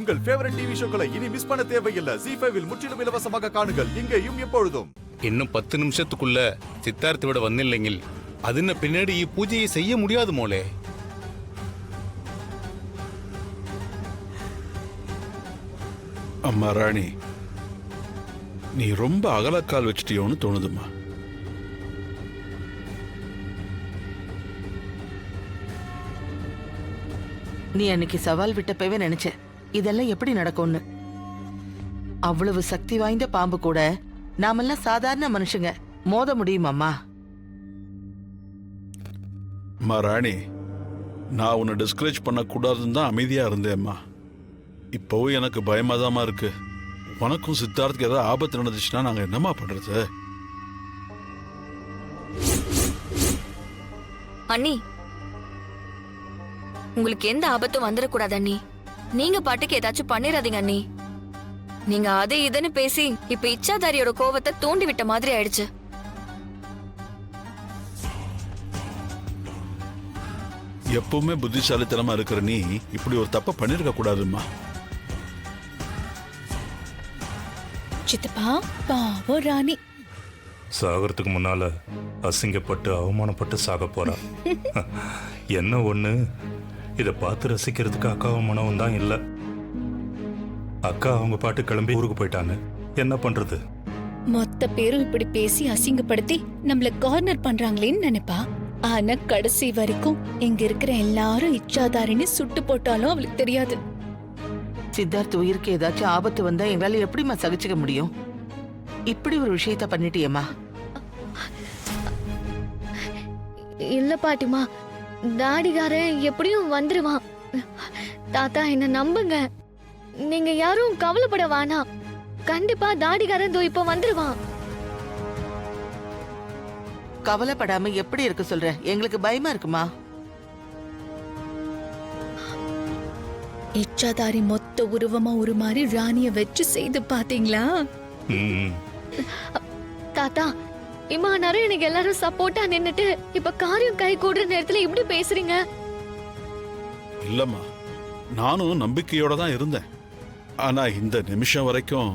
உங்கள் favourite TV ஷோக்களை இனி miss பண்ண தேவையில்லை. ZEE5 இல் முற்றிலும் இலவசமாக காணுங்கள். இங்கேயும் எப்பொழுதும். இன்னும் 10 நிமிஷத்துக்குள்ள சித்தார்த்த விட வந்திല്ലെങ്കിൽ അതിന് പിന്നീട് ഈ പൂജയെ செய்ய முடியாது മോളെ. அம்மா ராணி, நீ ரொம்ப அகலக்கால் வச்சிட்டியோன்னு தோணுதுமா. நீ அன்னைக்கு சவால் விட்டப்பவே நினைச்ச இதெல்லாம் எப்படி நடக்கும்னு. அவ்வளவு சக்தி வாய்ந்த பாம்பு கூட நாமெல்லாம் சாதாரண மனுஷங்க மோத முடியுமாம்மா? அம்மா ராணி, நான் உன்னை டிஸ்கரேஜ் பண்ணக்கூடாதுன்னு தான் அமைதியா இருந்தேம்மா. இப்போவும் எனக்கு பயமாதாமா இருக்கு. உனக்கும் சித்தார்த்துக்கு ஏதாவது ஆபத்து நடந்துச்சுன்னா நாங்க என்னம்மா பண்றது? அண்ணி, உங்களுக்கு எந்த ஆபத்தும் வந்துடக்கூடாது அண்ணி. நீங்க பாட்டுக்கு ஏதாச்சும் பண்ணிடாதீங்க அண்ணி. நீங்க அதே இதுன்னு பேசி இப்ப இச்சாதாரியோட கோவத்தை தூண்டி விட்ட மாதிரி ஆயிடுச்சு. எப்பவுமே புத்திசாலித்தனமா இருக்கிற நீ இப்படி ஒரு தப்ப பண்ணிருக்க கூடாதுமா. சித்தப்பா பாவம் ராணி சாகறதுக்கு முன்னால அசிங்கப்பட்டு அவமானப்பட்டு சாக போறா. என்ன ஒண்ணு, இதை பார்த்து ரசிக்கிறதுக்கு அக்காவும் மனவும் தான் இல்லை. அக்கா அவங்க பாட்டு கிளம்பி ஊருக்கு போயிட்டாங்க. என்ன பண்றது? மொத்த பேரும் இப்படி பேசி அசிங்கப்படுத்தி நம்மள கார்னர் பண்றாங்களேன்னு நினைப்பா. ஆனா கடைசி வரைக்கும் இங்க இருக்கிற எல்லாரும் இச்சாதாரின்னு சுட்டு போட்டாலும் அவளுக்கு தெரியாது. சித்தார்த் உயிருக்கு ஏதாச்சும் ஆபத்து வந்தா எங்களால எப்படிமா சகிச்சுக்க முடியும்? இப்படி ஒரு விஷயத்த பண்ணிட்டியம்மா. இல்ல பாட்டிமா, டாடிகாரன் எப்படியும் வந்துருவான். தாத்தா என்ன நம்புங்க, நீங்க யாரும் கவலைப்பட வேணாம். கண்டிப்பா டாடிகாரன் இப்ப வந்துருவான். கவலைப்படாம எப்படி இருக்க சொல்ற? எங்களுக்கு பயமா இருக்குமா? இச்சாதாரி மொத்த உருவமா உருமாறி ராணிய வச்சு செய்து பாத்தீங்களா? தாத்தா, இம்மா நேரம் எனக்கு எல்லாரும் சப்போர்ட்டா நின்னுட்டு இப்ப காரியம் கை கூடுற நேரத்துல இப்படி பேசுறீங்க? இல்லம்மா, நானும் நம்பிக்கையோட தான் இருந்தேன். ஆனா இந்த நிமிஷம் வரைக்கும்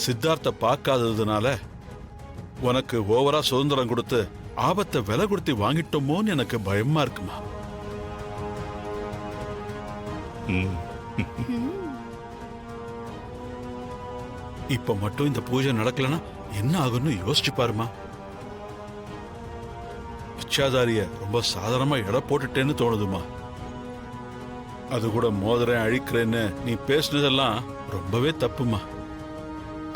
சித்தார்த்த பார்க்காததுனால உனக்கு ஓவரா சுதந்திரம் கொடுத்து ஆபத்தை விலை கொடுத்து வாங்கிட்டோமோன்னு எனக்கு பயமா இருக்குமா. இப்ப மட்டும் இந்த பூஜை நடக்கலன்னா என்ன ஆகும்னு யோசிச்சு பாருமா. இச்சாதாரிய ரொம்ப சாதாரணமா எடை போட்டுட்டேன்னு தோணுதுமா. அது கூட மோதிரம் அழிக்கிறேன்னு நீ பேசுனதெல்லாம் ரொம்பவே தப்புமா.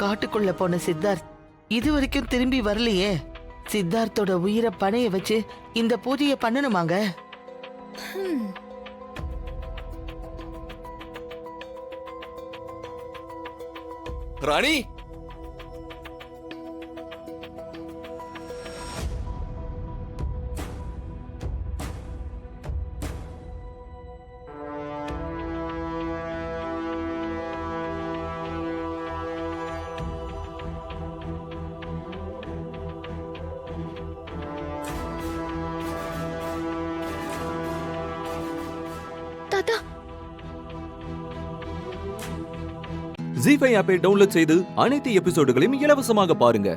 காட்டுக்குள்ள போன சித்தார்த் இது வரைக்கும் திரும்பி வரலையே. சித்தார்த்தோட உயிரை பணைய வச்சு இந்த பூஜையை பண்ணணுமாங்க? ராணி, தாத்தா, ZEE5 ஆப்பை டவுன்லோட் செய்து அனைத்து எபிசோடுகளையும் இலவசமாக பாருங்க.